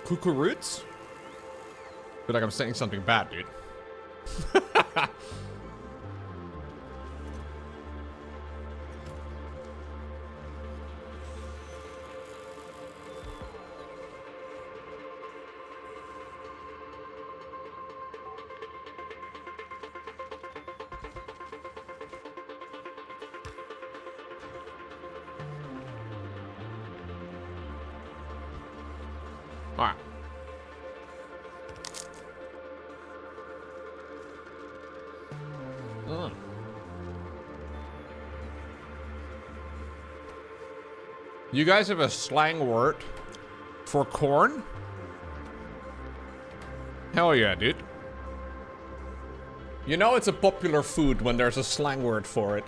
Cucuruts? I feel like I'm saying something bad, dude. Alright. You guys have a slang word for corn? Hell yeah, dude. You know it's a popular food when there's a slang word for it.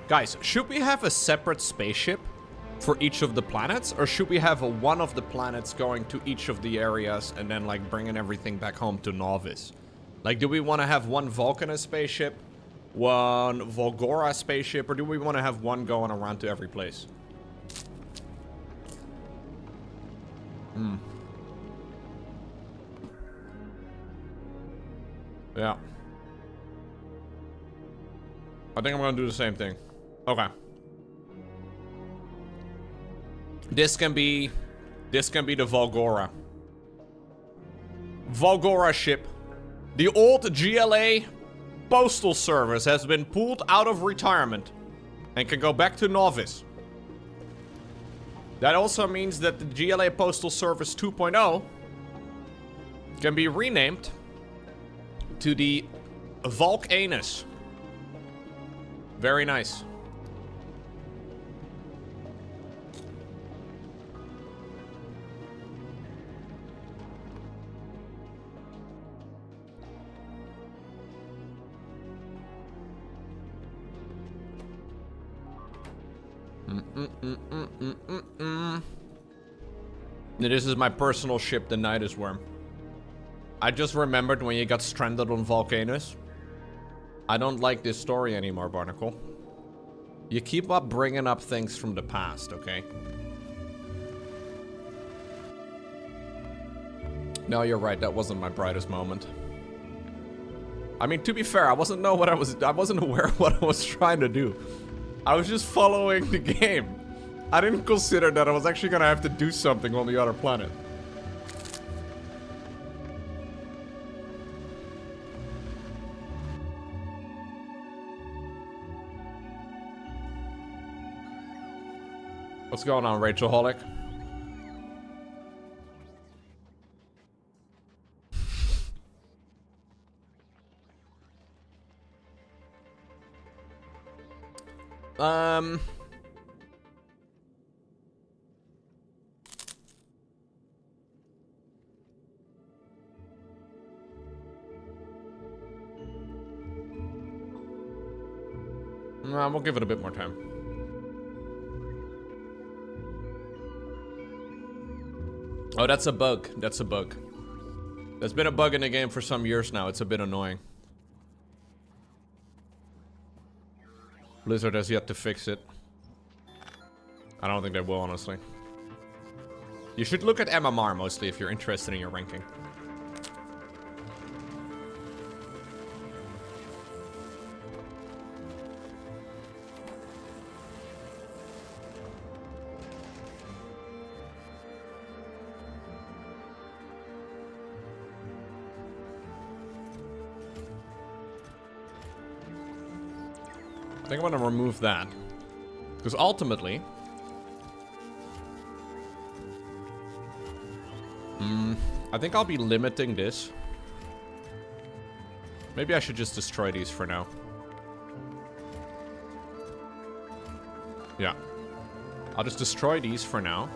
Guys, should we have a separate spaceship for each of the planets? Or should we have one of the planets going to each of the areas and then, like, bringing everything back home to Novice? Like, do we want to have one Vulcanus spaceship, one Volgora spaceship, or do we want to have one going around to every place? Yeah. I think I'm gonna do the same thing. Okay. This can be the Volgora. Volgora ship. The old GLA postal service has been pulled out of retirement and can go back to Novice. That also means that the GLA Postal Service 2.0 can be renamed to the Vulcanus. Very nice. This is my personal ship, the Nidus Worm. I just remembered when you got stranded on Vulcanus. I don't like this story anymore, Barnacle. You keep up bringing up things from the past, okay? No, you're right. That wasn't my brightest moment. I mean, to be fair, I wasn't aware of what I was trying to do. I was just following the game. I didn't consider that I was actually gonna have to do something on the other planet. What's going on, Rachel Holic? We'll give it a bit more time. Oh, that's a bug. That's a bug. There's been a bug in the game for some years now. It's a bit annoying. Blizzard has yet to fix it. I don't think they will, honestly. You should look at MMR mostly if you're interested in your ranking. I think I'm gonna remove that. Because ultimately... I think I'll be limiting this. Maybe I should just destroy these for now. Yeah. I'll just destroy these for now.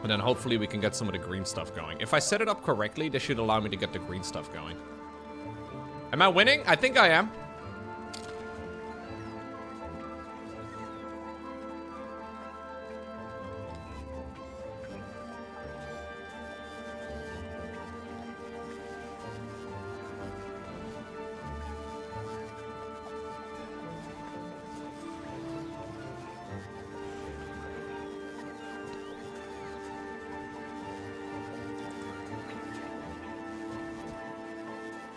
And then hopefully we can get some of the green stuff going. If I set it up correctly, this should allow me to get the green stuff going. Am I winning? I think I am.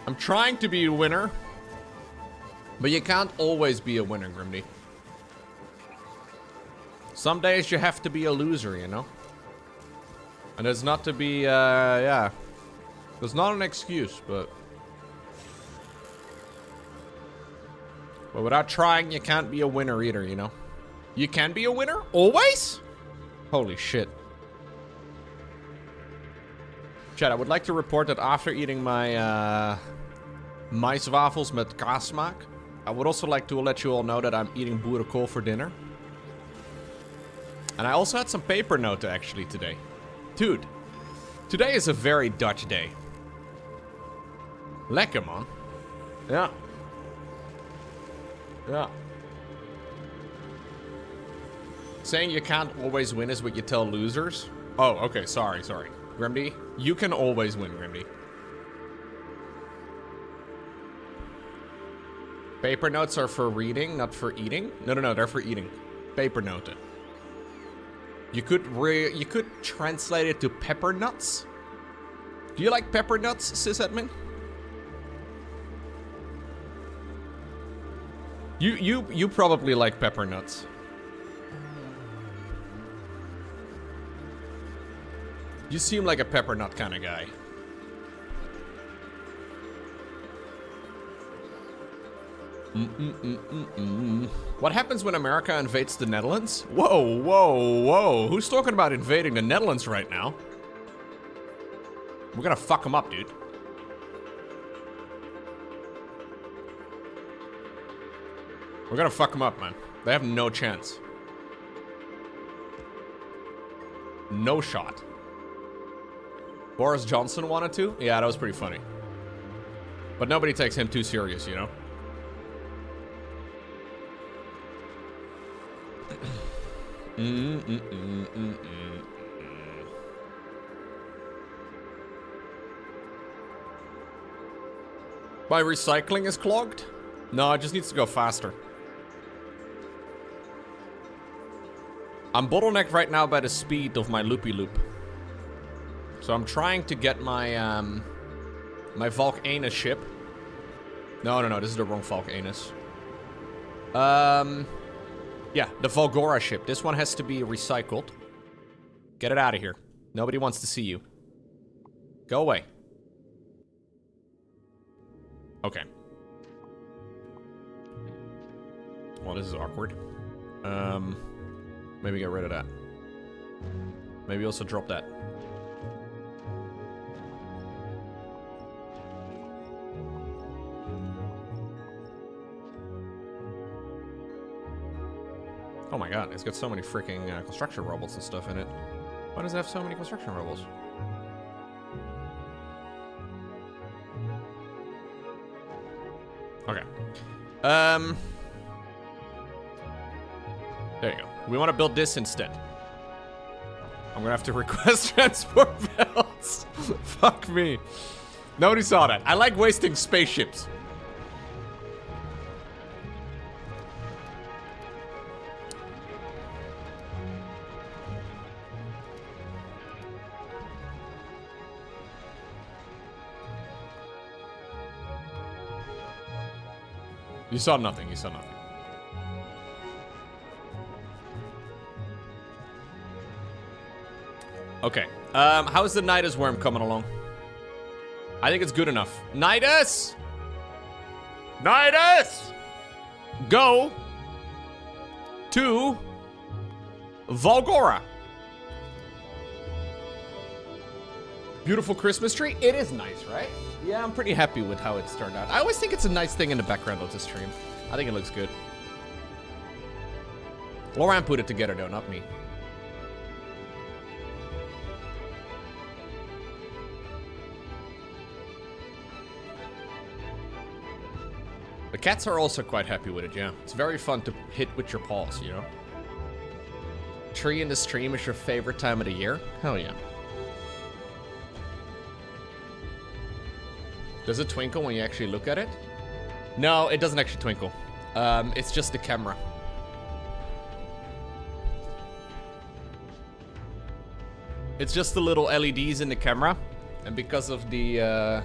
I'm trying to be a winner, but you can't always be a winner, Grimdy. Some days you have to be a loser, you know? And there's not to be, yeah. There's not an excuse, but without trying, you can't be a winner either, you know? You can be a winner? Always? Holy shit. Chat, I would like to report that after eating my maiswafels met kaasmaak, I would also like to let you all know that I'm eating boerenkool for dinner. And I also had some pepernoten actually today. Dude, today is a very Dutch day. Lekker, man. Yeah. Yeah. Saying you can't always win is what you tell losers? Oh, okay, sorry. Grimdy, you can always win, Grimdy. Paper notes are for reading, not for eating. No, they're for eating. Paper note. You could translate it to pepper nuts. Do you like pepper nuts, sysadmin? You probably like pepper nuts. You seem like a pepper nut kind of guy. What happens when America invades the Netherlands? Whoa. Who's talking about invading the Netherlands right now? We're gonna fuck them up, dude. We're gonna fuck them up, man. They have no chance. No shot. Boris Johnson wanted to? Yeah, that was pretty funny. But nobody takes him too serious, you know? My recycling is clogged? No, it just needs to go faster. I'm bottlenecked right now by the speed of my loopy loop. So I'm trying to get my my Volcanus ship. No, this is the wrong Volcanus. Yeah, the Volgora ship. This one has to be recycled. Get it out of here. Nobody wants to see you. Go away. Okay. Well, this is awkward. Maybe get rid of that. Maybe also drop that. Oh my god, it's got so many freaking construction robots and stuff in it. Why does it have so many construction robots? Okay. There you go. We want to build this instead. I'm gonna have to request transport belts. Fuck me. Nobody saw that. I like wasting spaceships. You saw nothing. You saw nothing. Okay. How's the Nidus worm coming along? I think it's good enough. Nidus! Nidus! Go to Volgora. Beautiful Christmas tree. It is nice, right? Yeah, I'm pretty happy with how it's turned out. I always think it's a nice thing in the background of the stream. I think it looks good. Lauren put it together though, not me. The cats are also quite happy with it, yeah. It's very fun to hit with your paws, you know? Tree in the stream is your favorite time of the year? Hell yeah. Does it twinkle when you actually look at it? No, it doesn't actually twinkle. It's just the camera. It's just the little LEDs in the camera. And because of the,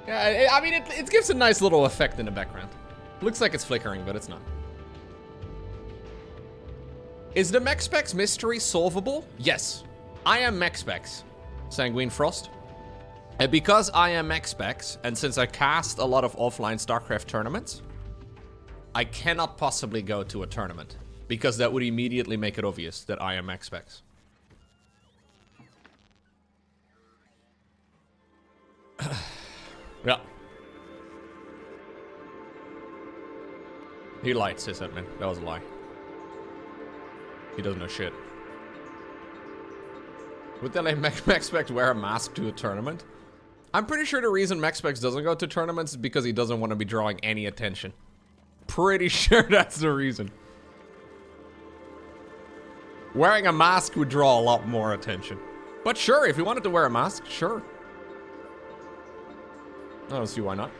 yeah, I mean, it gives a nice little effect in the background. Looks like it's flickering, but it's not. Is the mech specs mystery solvable? Yes. I am mech specs, Sanguine Frost. And because I am mech specs, and since I cast a lot of offline StarCraft tournaments, I cannot possibly go to a tournament. Because that would immediately make it obvious that I am mech specs. Yeah. He lied, says that man. That was a lie. He doesn't know shit. Would they let MechSpecs wear a mask to a tournament? I'm pretty sure the reason MechSpecs doesn't go to tournaments is because he doesn't want to be drawing any attention. Pretty sure that's the reason. Wearing a mask would draw a lot more attention. But sure, if he wanted to wear a mask, sure. I don't see why not.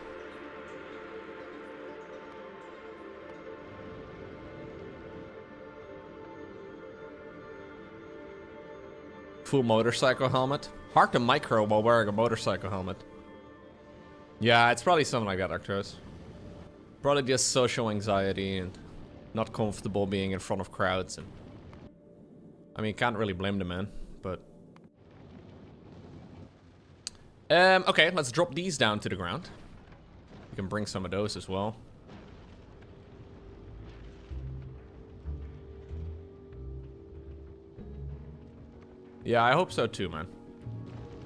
Full motorcycle helmet. Hard to micro while wearing a motorcycle helmet. Yeah, it's probably something like that, Arcturus. Probably just social anxiety and not comfortable being in front of crowds. And I mean, can't really blame the man, but... okay, let's drop these down to the ground. We can bring some of those as well. Yeah, I hope so too, man.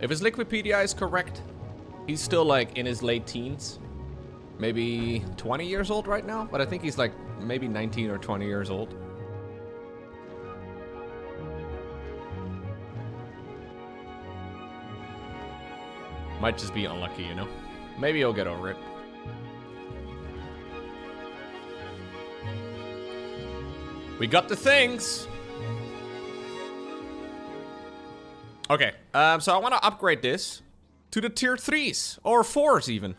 If his Liquipedia is correct, he's still like in his late teens. Maybe 20 years old right now, but I think he's like maybe 19 or 20 years old. Might just be unlucky, you know? Maybe he'll get over it. We got the things! Okay, so I want to upgrade this to the tier 3s, or 4s even.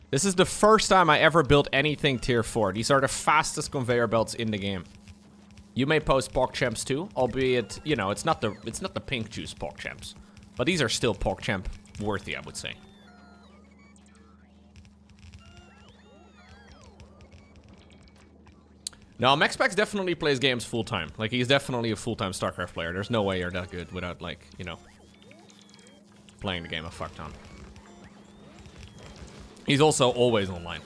This is the first time I ever built anything tier 4. These are the fastest conveyor belts in the game. You may post PogChamps too, albeit, you know, it's not the pink juice PogChamps. But these are still PogChamp worthy, I would say. No, MechSpecs definitely plays games full-time. Like, he's definitely a full-time StarCraft player. There's no way you're that good without, like, you know, playing the game a fuck ton. He's also always online.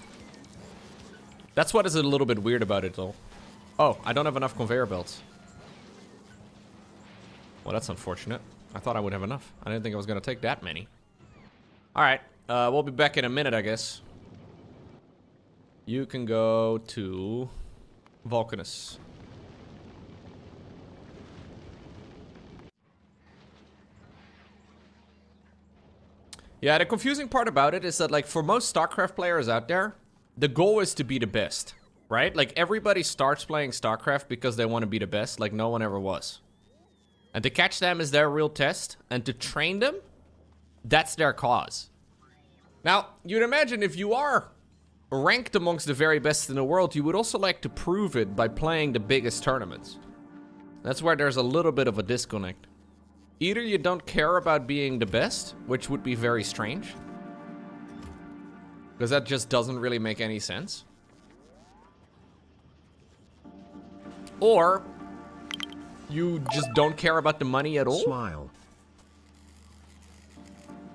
That's what is a little bit weird about it, though. Oh, I don't have enough conveyor belts. Well, that's unfortunate. I thought I would have enough. I didn't think I was going to take that many. Alright, we'll be back in a minute, I guess. You can go to... Vulcanus. Yeah, the confusing part about it is that, like, for most StarCraft players out there, the goal is to be the best, right? Like, everybody starts playing StarCraft because they want to be the best, like no one ever was. And to catch them is their real test, and to train them, that's their cause. Now, you'd imagine if you are ranked amongst the very best in the world, you would also like to prove it by playing the biggest tournaments. That's where there's a little bit of a disconnect. Either you don't care about being the best, which would be very strange, because that just doesn't really make any sense. Or you just don't care about the money at all. Smile.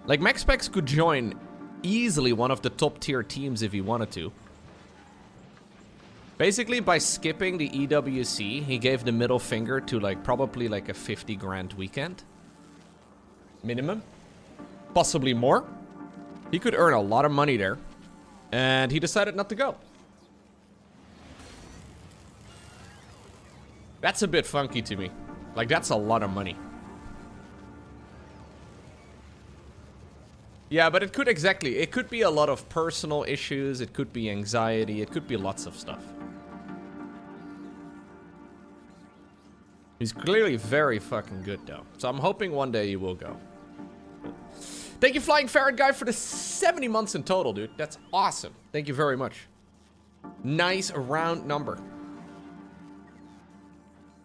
Like, MechSpecs could join easily one of the top tier teams if he wanted to. Basically, by skipping the EWC, he gave the middle finger to, like, probably like a 50 grand weekend. Minimum. Possibly more. He could earn a lot of money there. And he decided not to go. That's a bit funky to me. Like, that's a lot of money. Yeah, but it could exactly. It could be a lot of personal issues. It could be anxiety. It could be lots of stuff. He's clearly very fucking good, though. So I'm hoping one day he will go. Thank you, Flying Ferret Guy, for the 70 months in total, dude. That's awesome. Thank you very much. Nice round number.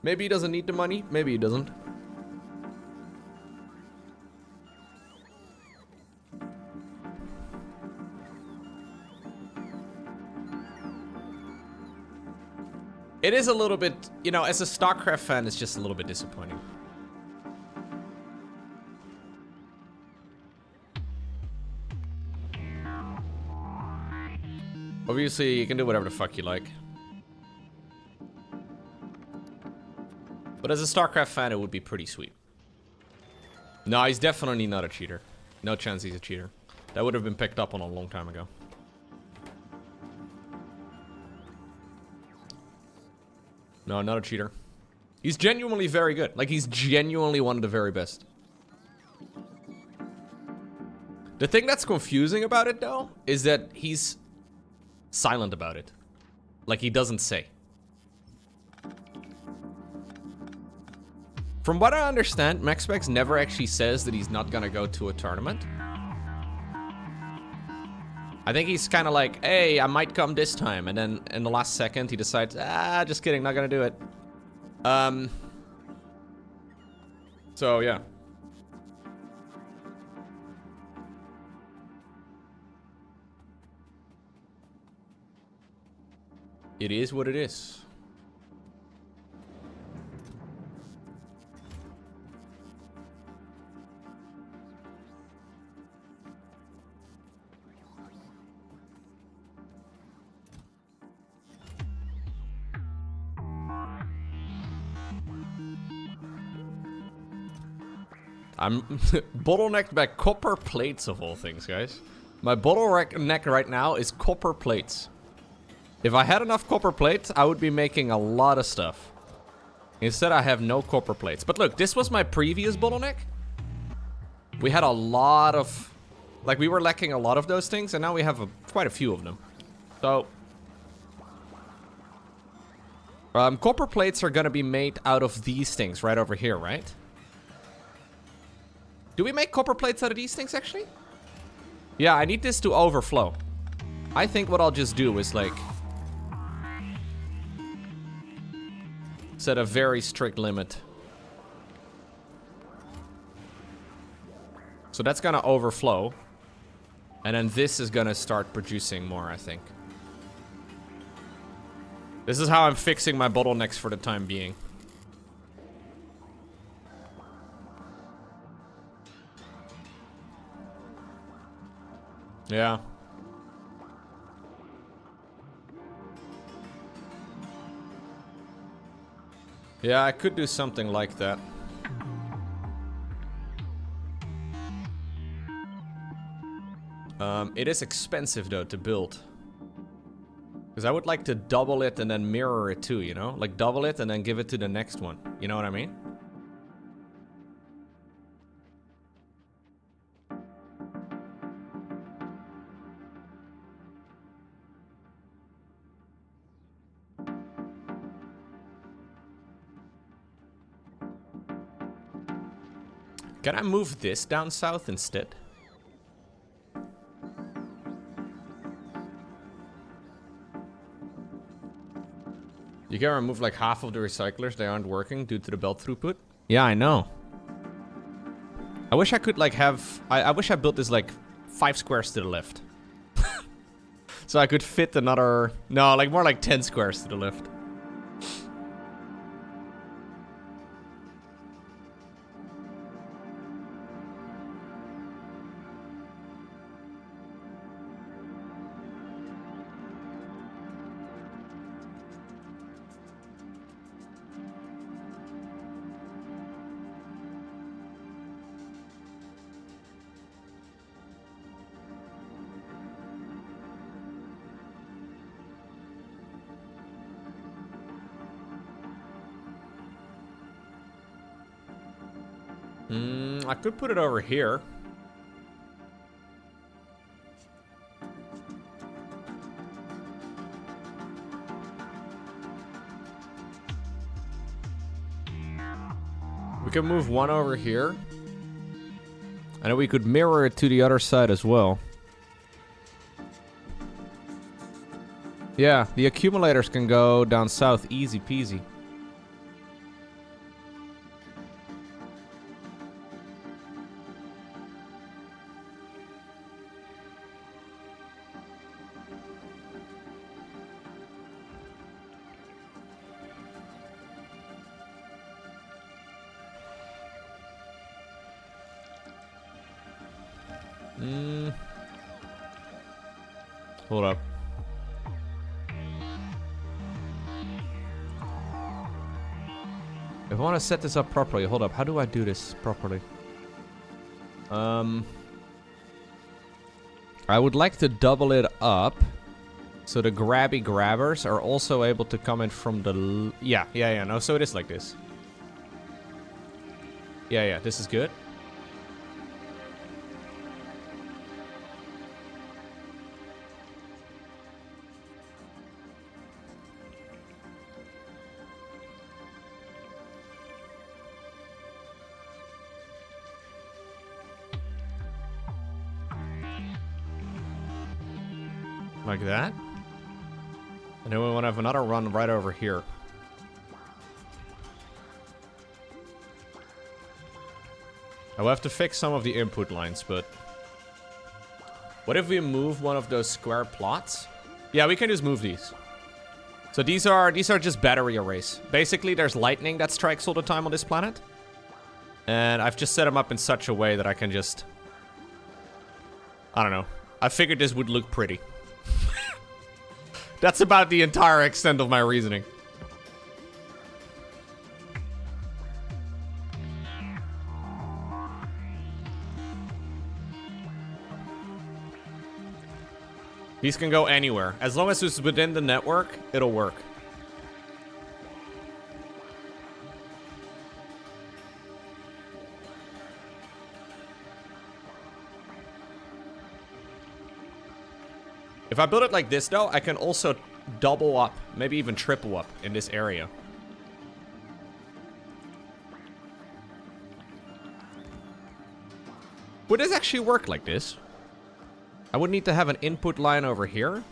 Maybe he doesn't need the money. Maybe he doesn't. It is a little bit, you know, as a StarCraft fan, it's just a little bit disappointing. Obviously, you can do whatever the fuck you like. But as a StarCraft fan, it would be pretty sweet. No, he's definitely not a cheater. No chance he's a cheater. That would have been picked up on a long time ago. No, not a cheater. He's genuinely very good. Like, he's genuinely one of the very best. The thing that's confusing about it, though, is that he's silent about it. Like, he doesn't say. From what I understand, MaxSpecs never actually says that he's not gonna go to a tournament. I think he's kind of like, hey, I might come this time. And then in the last second, he decides, just kidding, not gonna do it. So, yeah. It is what it is. I'm bottlenecked by copper plates of all things, guys. My bottleneck right now is copper plates. If I had enough copper plates, I would be making a lot of stuff. Instead, I have no copper plates. But look, this was my previous bottleneck. We had a lot of... Like, we were lacking a lot of those things, and now we have quite a few of them. So... copper plates are gonna be made out of these things right over here, right? Do we make copper plates out of these things, actually? Yeah, I need this to overflow. I think what I'll just do is, like... set a very strict limit. So that's gonna overflow. And then this is gonna start producing more, I think. This is how I'm fixing my bottlenecks for the time being. Yeah. Yeah, I could do something like that. It is expensive, though, to build. Because I would like to double it and then mirror it too, you know? Like, double it and then give it to the next one. You know what I mean? Can I move this down south instead? You can remove like half of the recyclers. They aren't working due to the belt throughput. Yeah, I know. I wish I could like have... I wish I built this like 5 squares to the left. So I could fit another... No, like more like 10 squares to the left. I could put it over here. can move one over here. And then we could mirror it to the other side as well. Yeah, the accumulators can go down south easy peasy. Hold up. If I want to set this up properly, hold up. How do I do this properly? I would like to double it up so the grabby grabbers are also able to come in from the... Yeah, no, so it is like this. Yeah, this is good. Like that. And then we want to have another run right over here. I will have to fix some of the input lines, but... What if we move one of those square plots? Yeah, we can just move these. So these are just battery arrays. Basically, there's lightning that strikes all the time on this planet. And I've just set them up in such a way that I can just... I don't know. I figured this would look pretty. That's about the entire extent of my reasoning. These can go anywhere. As long as it's within the network, it'll work. If I build it like this, though, I can also double up, maybe even triple up in this area. Would this actually work like this? I would need to have an input line over here.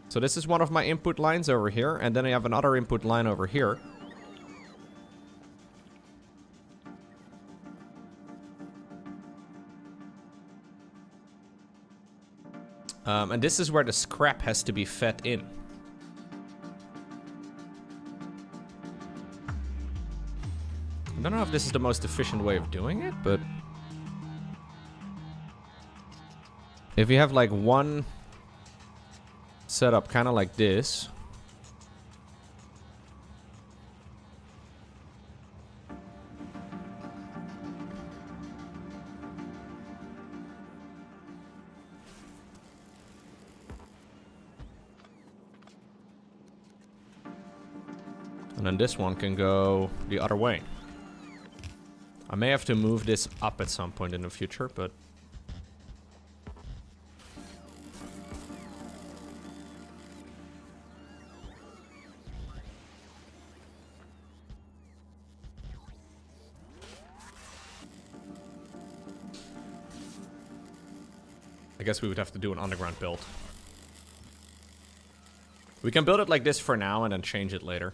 So this is one of my input lines over here, and then I have another input line over here. And this is where the scrap has to be fed in. I don't know if this is the most efficient way of doing it, but... If you have like one setup kind of like this... And then this one can go the other way. I may have to move this up at some point in the future, but... I guess we would have to do an underground build. We can build it like this for now and then change it later.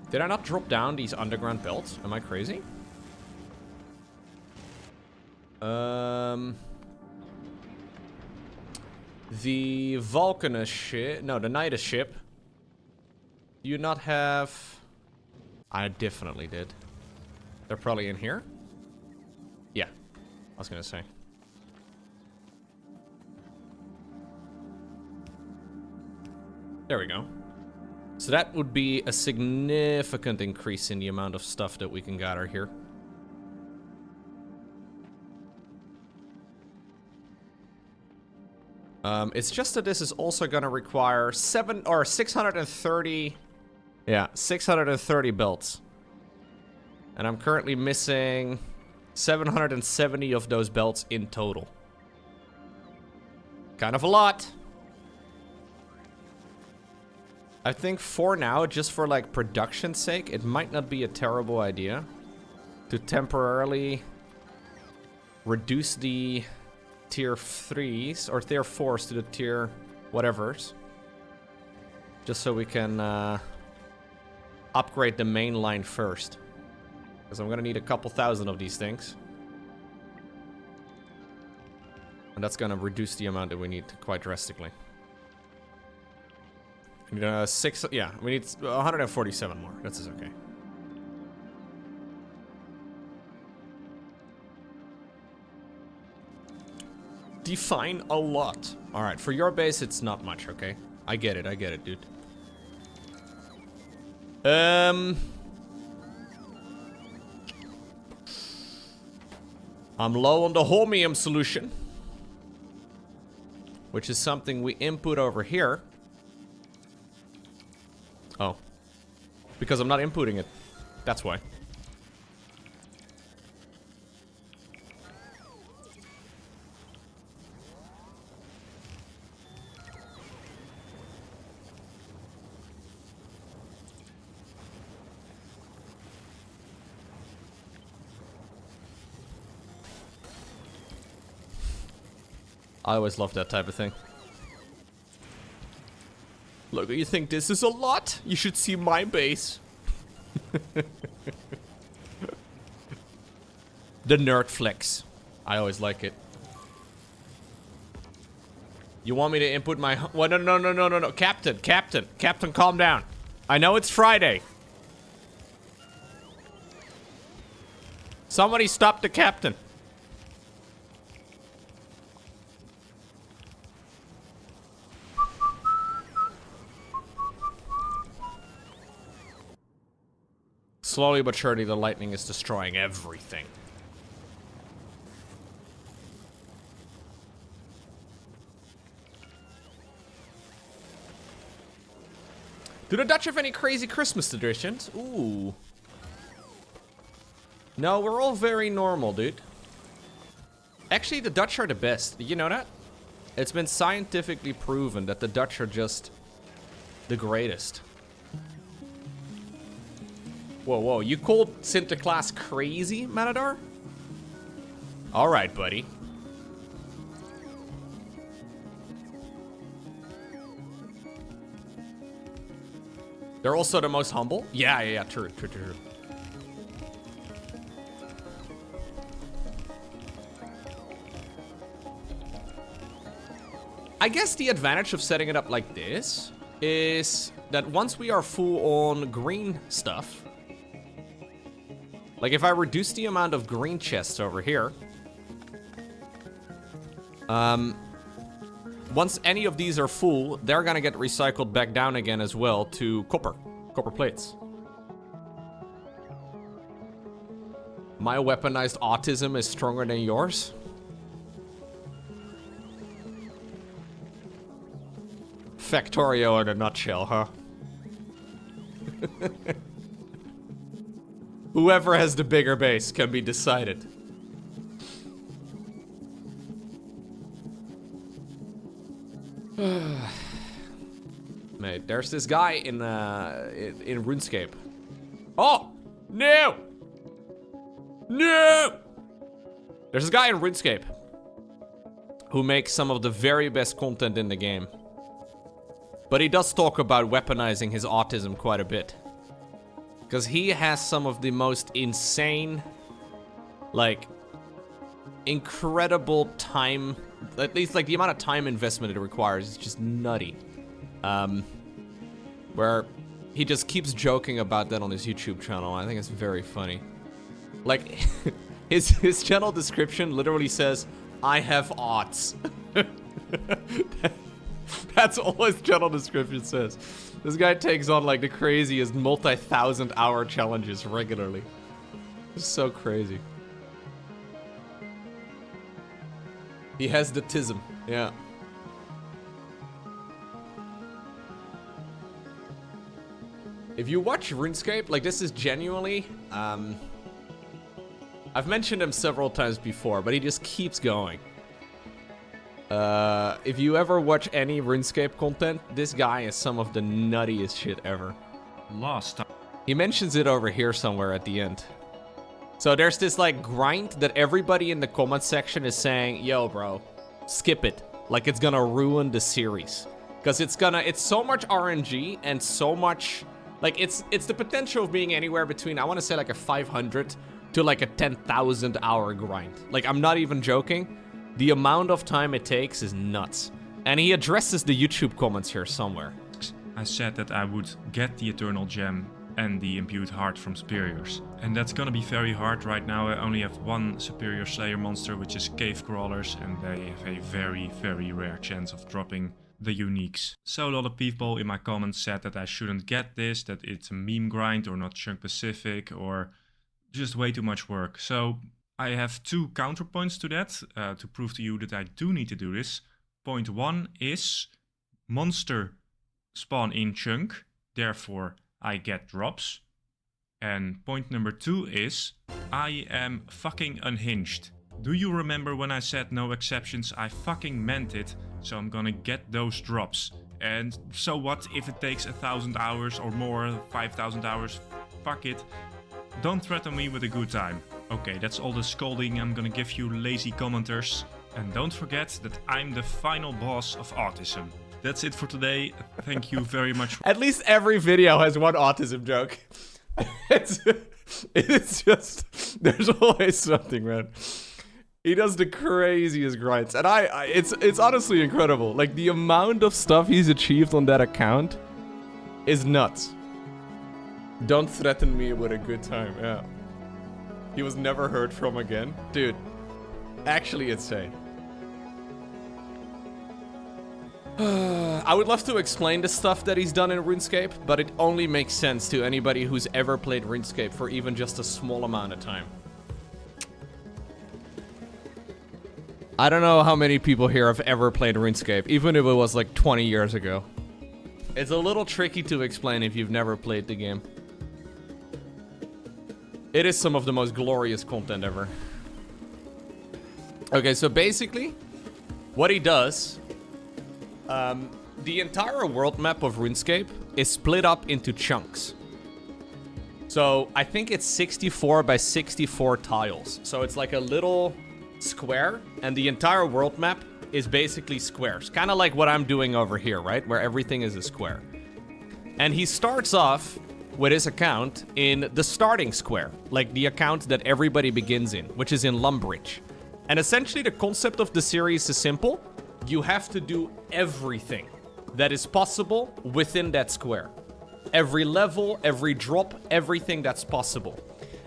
Did I not drop down these underground belts? Am I crazy? The Vulcanus ship... No, the Nidus ship. Do you not have... I definitely did. They're probably in here? Yeah. I was gonna say. There we go. So that would be a significant increase in the amount of stuff that we can gather here. It's just that this is also gonna require 630... Yeah, 630 belts. And I'm currently missing 770 of those belts in total. Kind of a lot. I think for now, just for like production's sake, it might not be a terrible idea to temporarily reduce the tier 3s or tier 4s to the tier whatevers. Just so we can upgrade the main line first. Because I'm gonna need a couple thousand of these things. And that's gonna reduce the amount that we need quite drastically. We need 6, yeah, we need 147 more. That's okay. Define a lot. Alright, for your base, it's not much, okay? I get it, dude. I'm low on the holmium solution. Which is something we input over here. Oh. Because I'm not inputting it. That's why. I always love that type of thing. Look, you think this is a lot? You should see my base. The nerd flex. I always like it. You want me to input my... What? No. Captain, calm down. I know it's Friday. Somebody stop the captain. Slowly but surely, the lightning is destroying everything. Do the Dutch have any crazy Christmas traditions? Ooh. No, we're all very normal, dude. Actually, the Dutch are the best. Did you know that? It's been scientifically proven that the Dutch are just the greatest. Whoa, you called Sinterklaas crazy, Matador? Alright, buddy. They're also the most humble? Yeah, true. I guess the advantage of setting it up like this is that once we are full on green stuff, like if I reduce the amount of green chests over here, once any of these are full, they're gonna get recycled back down again as well to copper plates. My weaponized autism is stronger than yours. Factorio in a nutshell, huh? Whoever has the bigger base can be decided. Mate, there's this guy in RuneScape. Oh! No! No! There's this guy in RuneScape who makes some of the very best content in the game. But he does talk about weaponizing his autism quite a bit. Because he has some of the most insane, like, incredible time, at least like the amount of time investment it requires is just nutty. Where he just keeps joking about that on his YouTube channel. I think it's very funny. Like, his channel description literally says, I have aughts. That's all his channel description says. This guy takes on like the craziest multi-thousand-hour challenges regularly. It's so crazy. He has the tism, yeah. If you watch RuneScape, like this is genuinely, I've mentioned him several times before, but he just keeps going. If you ever watch any RuneScape content, this guy is some of the nuttiest shit ever. Last time. He mentions it over here somewhere at the end. So there's this like grind that everybody in the comment section is saying, yo bro, skip it. Like it's gonna ruin the series. Because it's so much RNG and so much, like it's the potential of being anywhere between, I want to say like a 500 to like a 10,000 hour grind. Like I'm not even joking. The amount of time it takes is nuts. And he addresses the YouTube comments here somewhere. I said that I would get the Eternal Gem and the Imbued Heart from Superiors. And that's gonna be very hard. Right now I only have one Superior Slayer monster, which is Cave Crawlers, and they have a very, very rare chance of dropping the uniques. So a lot of people in my comments said that I shouldn't get this, that it's a meme grind or not chunk specific or just way too much work. So I have two counterpoints to that to prove to you that I do need to do this. Point one is monster spawn in chunk, therefore I get drops. And point number two is I am fucking unhinged. Do you remember when I said no exceptions? I fucking meant it, so I'm gonna get those drops. And so what if it takes 1,000 hours or more, 5,000 hours? Fuck it. Don't threaten me with a good time. Okay, that's all the scolding I'm gonna give you lazy commenters. And don't forget that I'm the final boss of autism. That's it for today. Thank you very much. At least every video has one autism joke. It's just, there's always something, man. He does the craziest grinds, and it's honestly incredible. Like the amount of stuff he's achieved on that account is nuts. Don't threaten me with a good time. Yeah. He was never heard from again. Dude, actually insane. I would love to explain the stuff that he's done in RuneScape, but it only makes sense to anybody who's ever played RuneScape for even just a small amount of time. I don't know how many people here have ever played RuneScape, even if it was like 20 years ago. It's a little tricky to explain if you've never played the game. It is some of the most glorious content ever. Okay, so basically, what he does... the entire world map of RuneScape is split up into chunks. So I think it's 64 by 64 tiles. So it's like a little square, and the entire world map is basically squares. Kind of like what I'm doing over here, right? Where everything is a square. And he starts off with his account in the starting square, like the account that everybody begins in, which is in Lumbridge. And essentially the concept of the series is simple. You have to do everything that is possible within that square. Every level, every drop, everything that's possible.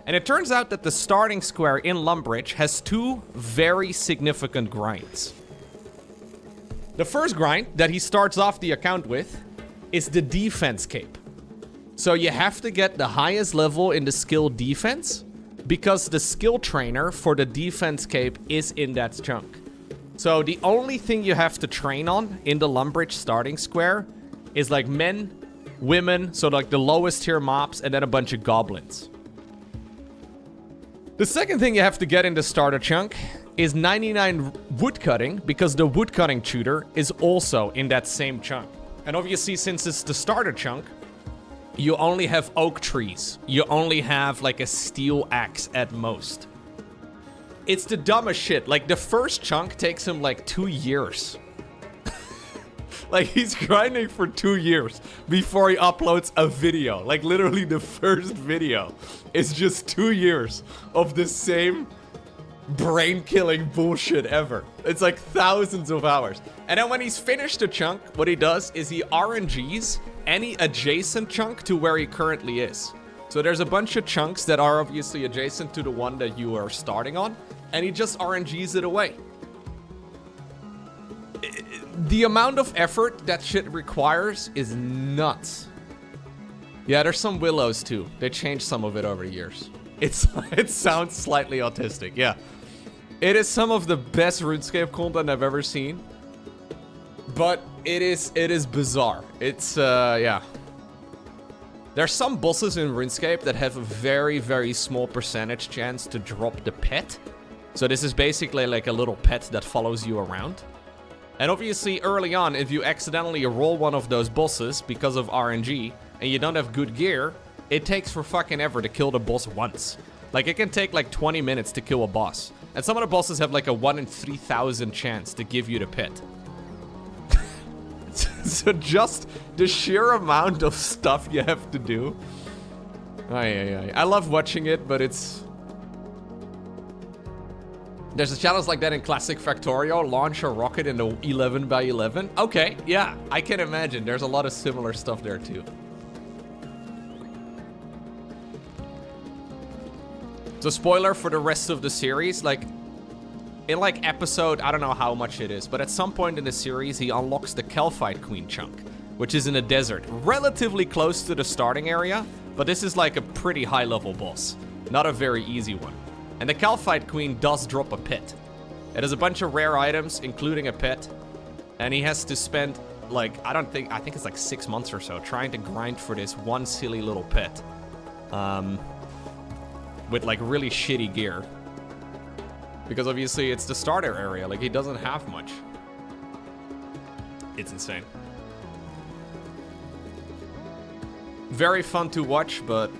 And it turns out that the starting square in Lumbridge has two very significant grinds. The first grind that he starts off the account with is the defense cape. So you have to get the highest level in the skill defense because the skill trainer for the defense cape is in that chunk. So the only thing you have to train on in the Lumbridge starting square is like men, women, so like the lowest tier mobs, and then a bunch of goblins. The second thing you have to get in the starter chunk is 99 woodcutting, because the woodcutting tutor is also in that same chunk. And obviously, since it's the starter chunk, you only have oak trees. You only have like a steel axe at most. It's the dumbest shit. Like, the first chunk takes him like 2 years. Like, he's grinding for 2 years before he uploads a video. Like, literally the first video is just 2 years of the same brain-killing bullshit ever. It's like thousands of hours. And then when he's finished the chunk, what he does is he RNGs any adjacent chunk to where he currently is. So there's a bunch of chunks that are obviously adjacent to the one that you are starting on, and he just RNGs it away. The amount of effort that shit requires is nuts. Yeah, there's some willows too. They changed some of it over the years. It sounds slightly autistic, yeah. It is some of the best RuneScape content I've ever seen. But it is bizarre. It's, yeah. There's some bosses in RuneScape that have a very, very small percentage chance to drop the pet. So this is basically like a little pet that follows you around. And obviously, early on, if you accidentally roll one of those bosses because of RNG, and you don't have good gear, it takes for fucking ever to kill the boss once. Like, it can take like 20 minutes to kill a boss. And some of the bosses have like a 1 in 3,000 chance to give you the pit. So just the sheer amount of stuff you have to do. I love watching it, but it's... There's a challenge like that in classic Factorio. Launch a rocket in the 11 by 11. Okay, yeah, I can imagine. There's a lot of similar stuff there too. So spoiler for the rest of the series, like, in like episode, I don't know how much it is, but at some point in the series, he unlocks the Kelphite Queen chunk, which is in a desert, relatively close to the starting area, but this is like a pretty high level boss, not a very easy one. And the Kelphite Queen does drop a pit. It has a bunch of rare items, including a pit, and he has to spend like, I think it's like 6 months or so trying to grind for this one silly little pit. With like really shitty gear. Because obviously it's the starter area, like he doesn't have much. It's insane. Very fun to watch, but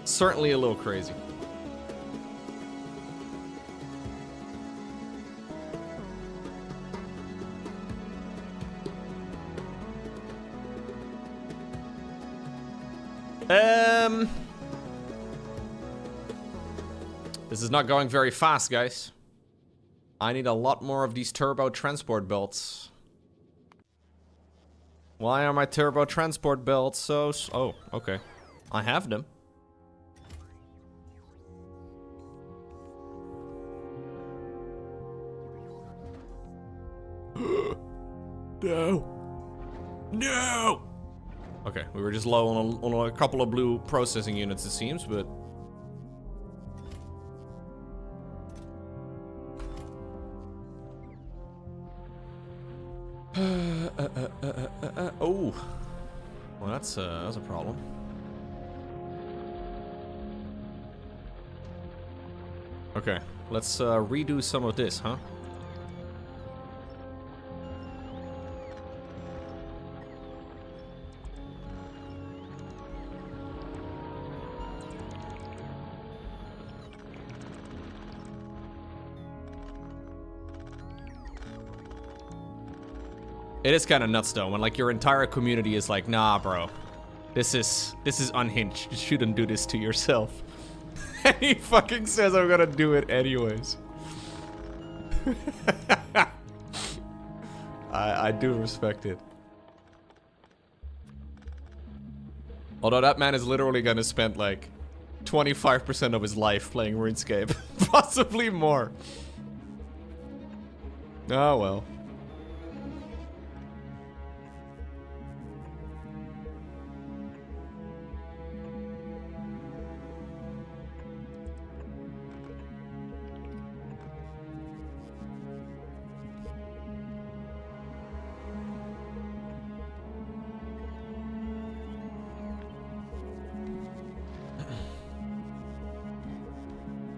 certainly a little crazy. This is not going very fast, guys. I need a lot more of these turbo transport belts. Why are my turbo transport belts so... Oh, okay. I have them. No. No! Okay, we were just low on a couple of blue processing units, it seems, but... Oh. Well, that's a problem. Okay, let's redo some of this, huh? It is kind of nuts though, when like your entire community is like, nah, bro, this is unhinged. You shouldn't do this to yourself. And he fucking says I'm gonna do it anyways. I do respect it. Although that man is literally gonna spend like 25% of his life playing RuneScape. Possibly more. Oh well.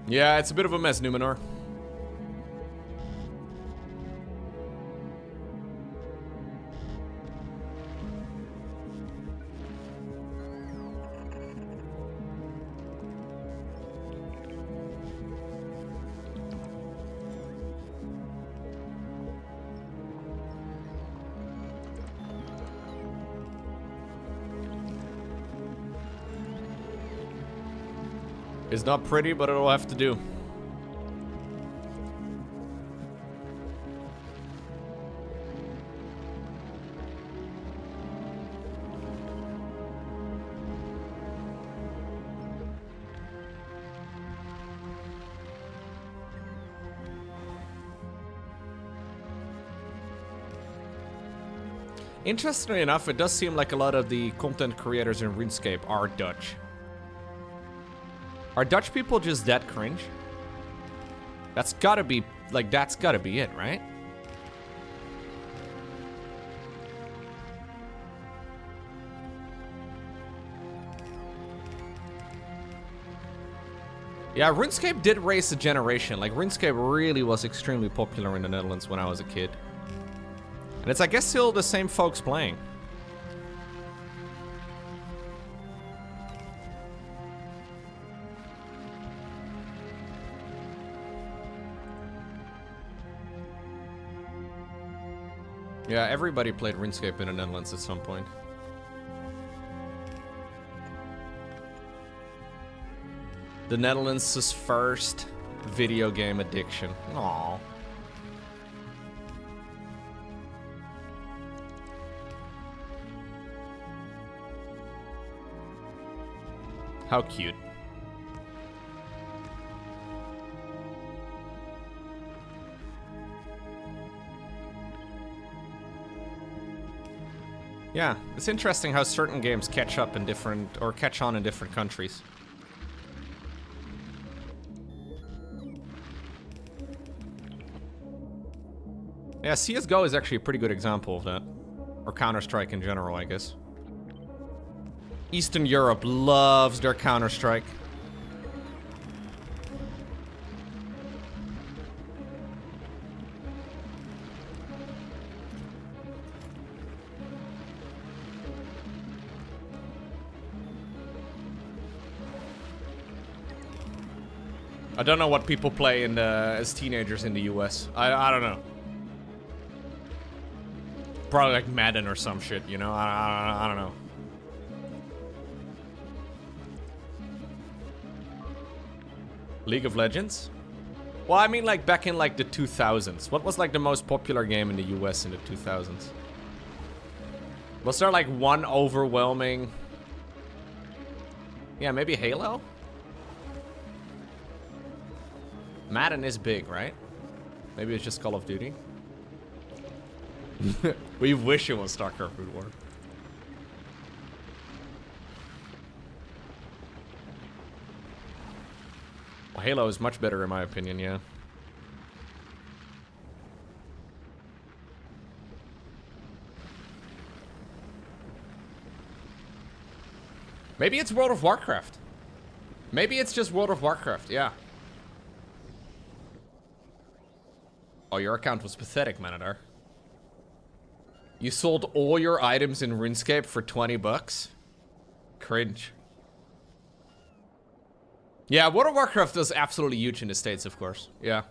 Yeah, it's a bit of a mess, Numenor. It's not pretty, but it'll have to do. Interestingly enough, it does seem like a lot of the content creators in RuneScape are Dutch. Are Dutch people just that cringe? That's gotta be, like, that's gotta be it, right? Yeah, RuneScape did raise a generation. Like, RuneScape really was extremely popular in the Netherlands when I was a kid. And it's, I guess, still the same folks playing. Yeah, everybody played RuneScape in the Netherlands at some point. The Netherlands' first video game addiction. Aww. How cute. Yeah, it's interesting how certain games catch up in different, or catch on in different countries. Yeah, CSGO is actually a pretty good example of that. Or Counter-Strike in general, I guess. Eastern Europe loves their Counter-Strike. I don't know what people play in as teenagers in the US. I don't know. Probably like Madden or some shit, you know? I don't know. League of Legends? Well, I mean like back in like the 2000s. What was like the most popular game in the US in the 2000s? Was there like one overwhelming... Yeah, maybe Halo? Madden is big, right? Maybe it's just Call of Duty? We wish it was StarCraft Food War. Well, Halo is much better in my opinion, yeah. Maybe it's World of Warcraft. Maybe it's just World of Warcraft, yeah. Oh, your account was pathetic, Manadar. You sold all your items in RuneScape for 20 bucks? Cringe. Yeah, World of Warcraft is absolutely huge in the States, of course. Yeah.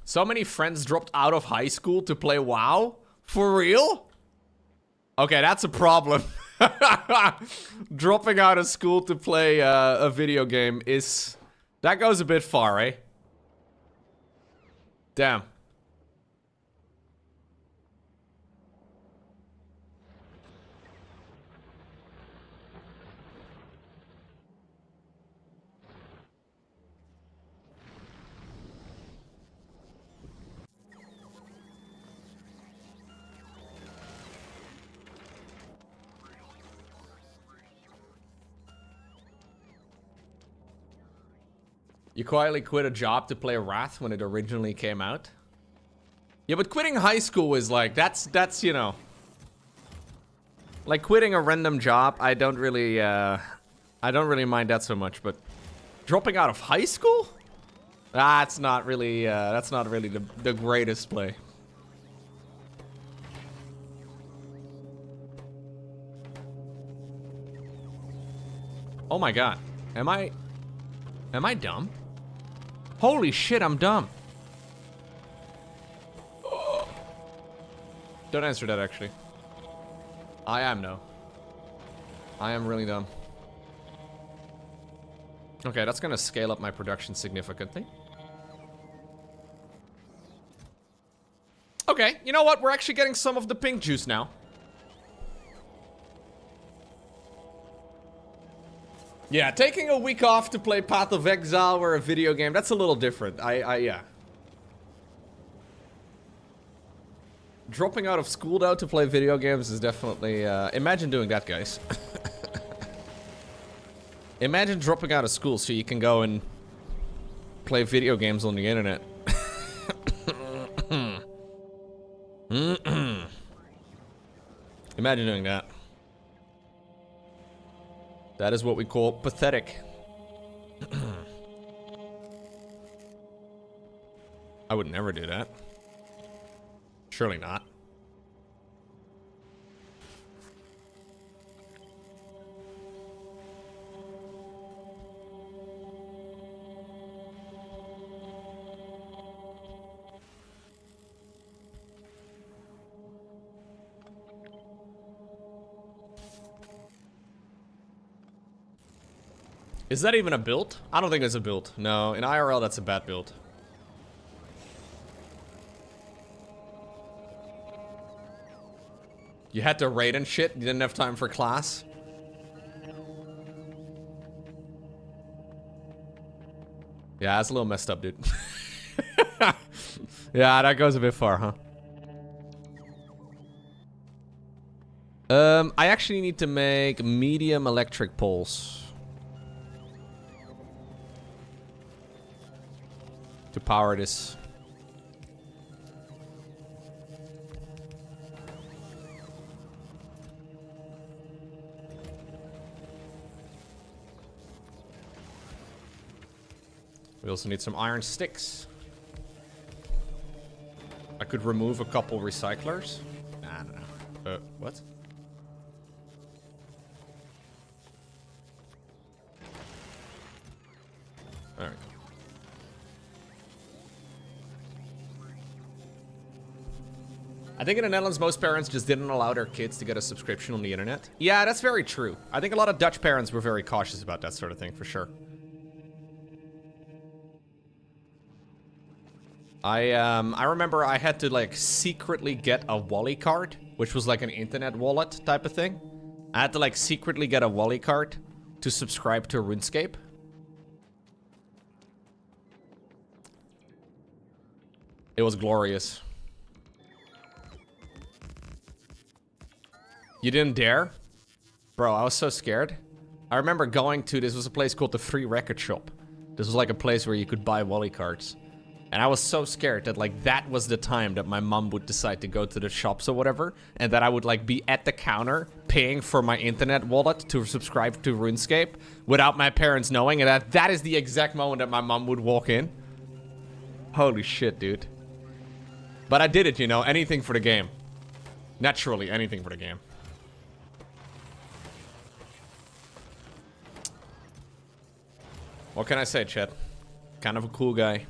So many friends dropped out of high school to play WoW? For real? Okay, that's a problem. Dropping out of school to play a video game is... That goes a bit far, eh? Damn. You quietly quit a job to play Wrath when it originally came out? Yeah, but quitting high school is like, that's, you know. Like quitting a random job, I don't really mind that so much, but dropping out of high school? That's not really the greatest play. Oh my god. Am I dumb? Holy shit, I'm dumb. Don't answer that, actually. I am, no. I am really dumb. Okay, that's gonna scale up my production significantly. Okay, you know what? We're actually getting some of the pink juice now. Yeah, taking a week off to play Path of Exile or a video game, that's a little different. Yeah. Dropping out of school, though, to play video games is definitely... imagine doing that, guys. Imagine dropping out of school so you can go and play video games on the internet. Imagine doing that. That is what we call pathetic. I would never do that. Surely not. Is that even a build? I don't think it's a build. No, in IRL that's a bad build. You had to raid and shit? You didn't have time for class? Yeah, that's a little messed up, dude. Yeah, that goes a bit far, huh? I actually need to make medium electric poles. To power this. We also need some iron sticks. I could remove a couple recyclers. Nah, no. What? Alright. I think in the Netherlands, most parents just didn't allow their kids to get a subscription on the internet. Yeah, that's very true. I think a lot of Dutch parents were very cautious about that sort of thing, for sure. I remember I had to, like, secretly get a Wally card, which was like an internet wallet type of thing. I had to, like, secretly get a Wally card to subscribe to RuneScape. It was glorious. You didn't dare? Bro, I was so scared. I remember going to, this was a place called the Free Record Shop. This was like a place where you could buy Wally cards. And I was so scared that, like, that was the time that my mom would decide to go to the shops or whatever. And that I would, like, be at the counter paying for my internet wallet to subscribe to RuneScape without my parents knowing. And that is the exact moment that my mom would walk in. Holy shit, dude. But I did it, you know, anything for the game. Naturally, anything for the game. What can I say, chat? Kind of a cool guy.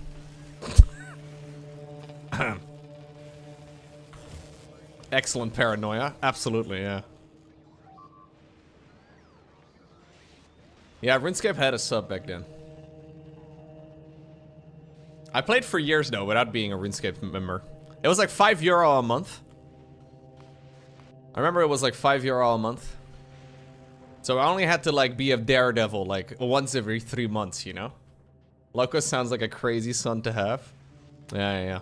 Excellent paranoia. Absolutely, yeah. Yeah, RuneScape had a sub back then. I played for years, though, without being a RuneScape member. It was like €5 a month. I remember it was like €5 a month. So I only had to, like, be a daredevil, like, once every 3 months, you know? Lowko sounds like a crazy son to have. Yeah.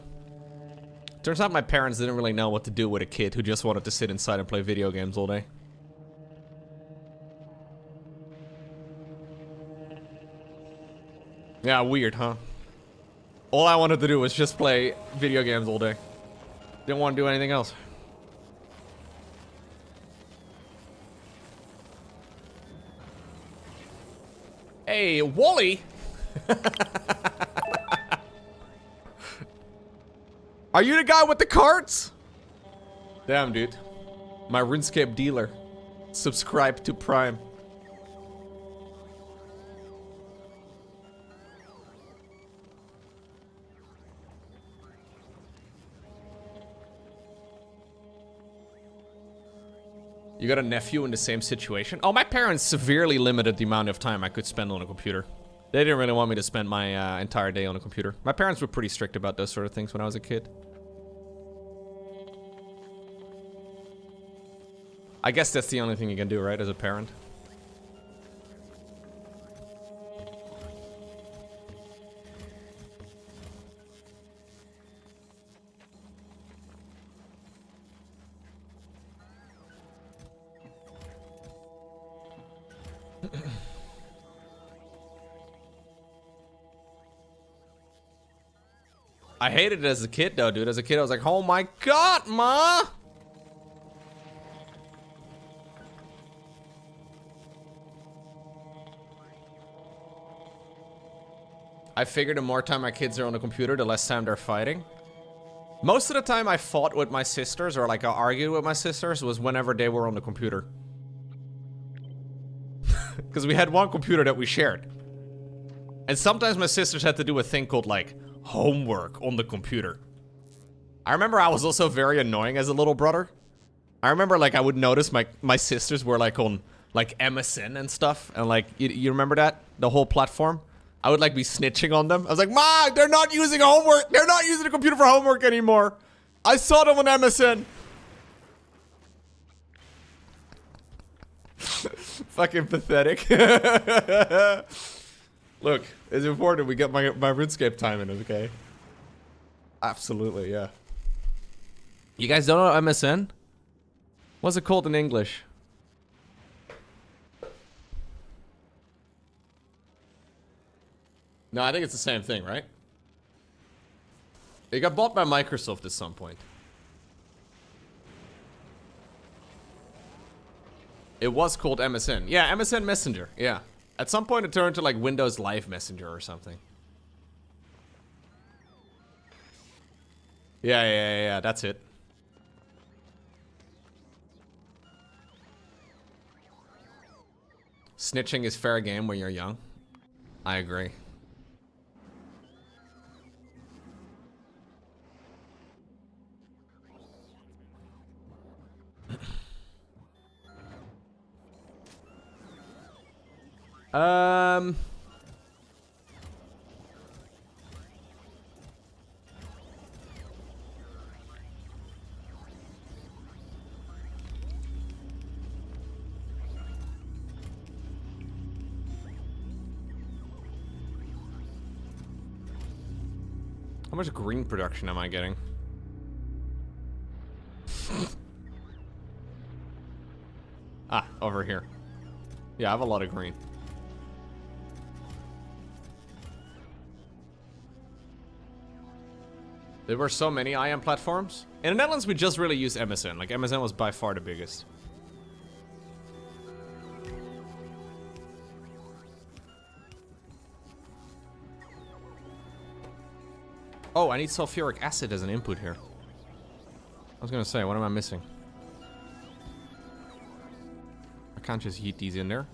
Turns out my parents didn't really know what to do with a kid who just wanted to sit inside and play video games all day. Yeah, weird, huh? All I wanted to do was just play video games all day. Didn't want to do anything else. Hey, Wally! Are you the guy with the carts? Damn, dude. My RuneScape dealer. Subscribe to Prime. You got a nephew in the same situation? Oh, my parents severely limited the amount of time I could spend on a computer. They didn't really want me to spend my entire day on a computer. My parents were pretty strict about those sort of things when I was a kid. I guess that's the only thing you can do, right, as a parent? I hated it as a kid, though, dude. As a kid, I was like, oh my god, ma! I figure the more time my kids are on the computer, the less time they're fighting. Most of the time I fought with my sisters, or like I argued with my sisters, was whenever they were on the computer. Because we had one computer that we shared. And sometimes my sisters had to do a thing called like homework on the computer. I remember I was also very annoying as a little brother. I remember like I would notice my sisters were like on like MSN and stuff. And like, you remember that? The whole platform? I would like be snitching on them. I was like, Ma, they're not using homework. They're not using the computer for homework anymore. I saw them on MSN. Fucking pathetic. Look, it's important we get my RuneScape time in, okay? Absolutely, yeah. You guys don't know MSN? What's it called in English? No, I think it's the same thing, right? It got bought by Microsoft at some point. It was called MSN. Yeah, MSN Messenger, yeah. At some point it turned to like Windows Live Messenger or something. Yeah, that's it. Snitching is fair game when you're young. I agree. How much green production am I getting? Ah, over here. Yeah, I have a lot of green. There were so many IM platforms. In the Netherlands, we just really used MSN. Like, MSN was by far the biggest. Oh, I need sulfuric acid as an input here. I was gonna say, what am I missing? I can't just heat these in there.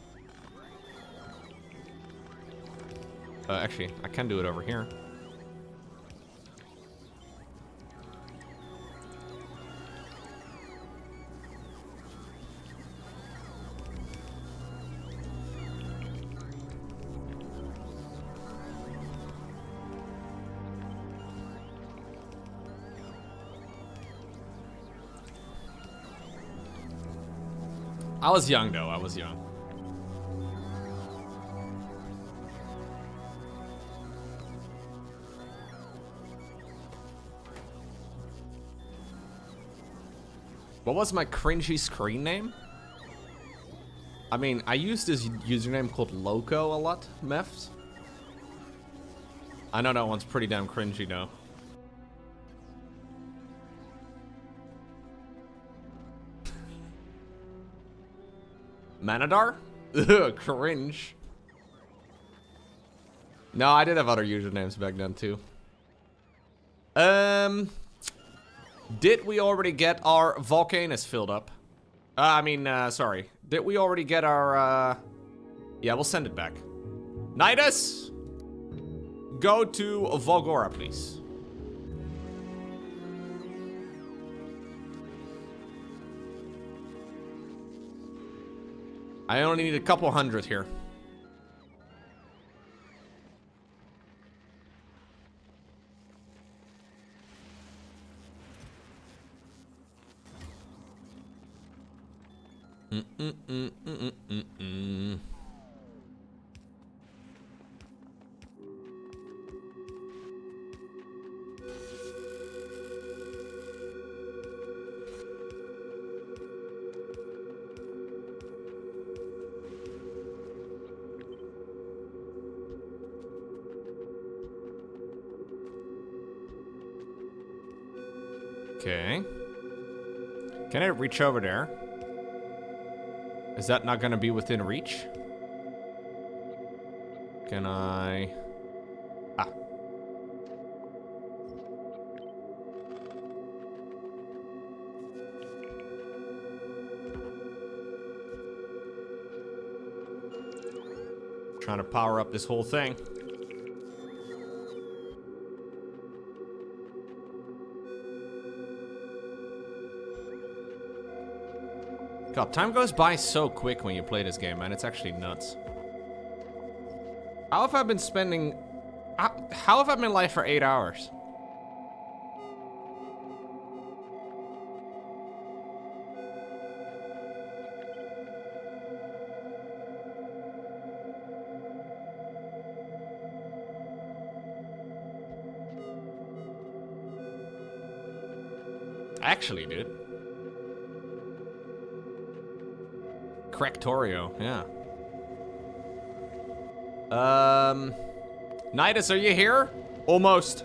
Actually, I can do it over here. I was young, though. I was young. What was my cringy screen name? I mean, I used this username called Lowko a lot, Mefs. I know that one's pretty damn cringy, though. Manadar? Ugh, cringe. No, I did have other usernames back then too. Did we already get our volcanoes filled up? Sorry. Did we already get our, yeah, we'll send it back. Nidus! Go to Volgora, please. I only need a couple hundred here. Okay. Can I reach over there? Is that not gonna be within reach? Can I... Ah, Trying to power up this whole thing. God, time goes by so quick when you play this game, man. It's actually nuts. How have I been spending... How have I been live for 8 hours? Actually, dude. Factorio, yeah. Nidus, are you here? Almost.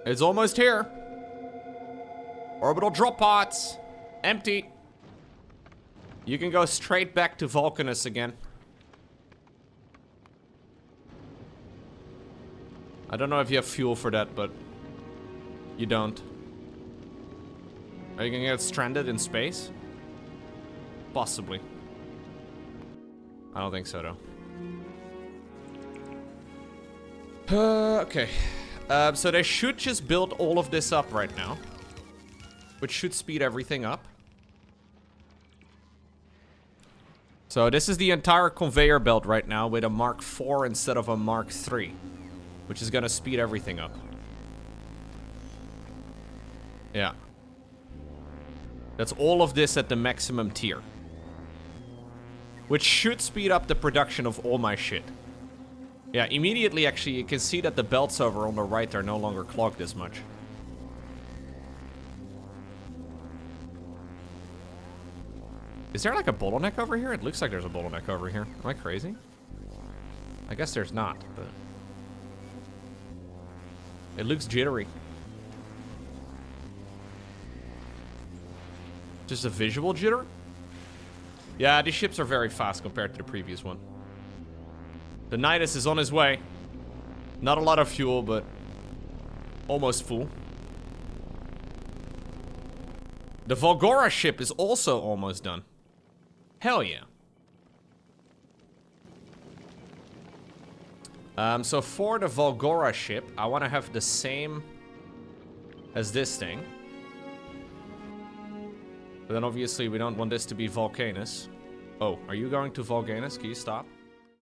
It's almost here. Orbital drop pods. Empty. You can go straight back to Vulcanus again. I don't know if you have fuel for that, but you don't. Are you gonna get stranded in space? Possibly. I don't think so, though. Okay. So they should just build all of this up right now, which should speed everything up. So this is the entire conveyor belt right now with a Mark IV instead of a Mark III, which is gonna speed everything up. Yeah. That's all of this at the maximum tier. Which should speed up the production of all my shit. Yeah, immediately actually you can see that the belts over on the right are no longer clogged as much. Is there like a bottleneck over here? It looks like there's a bottleneck over here. Am I crazy? I guess there's not, but... It looks jittery. Just a visual jitter? Yeah, these ships are very fast compared to the previous one. The Nidus is on his way. Not a lot of fuel, but almost full. The Volgora ship is also almost done. Hell yeah. So for the Volgora ship, I want to have the same as this thing. But then obviously we don't want this to be Vulcanus. Oh, are you going to Vulcanus? Can you stop?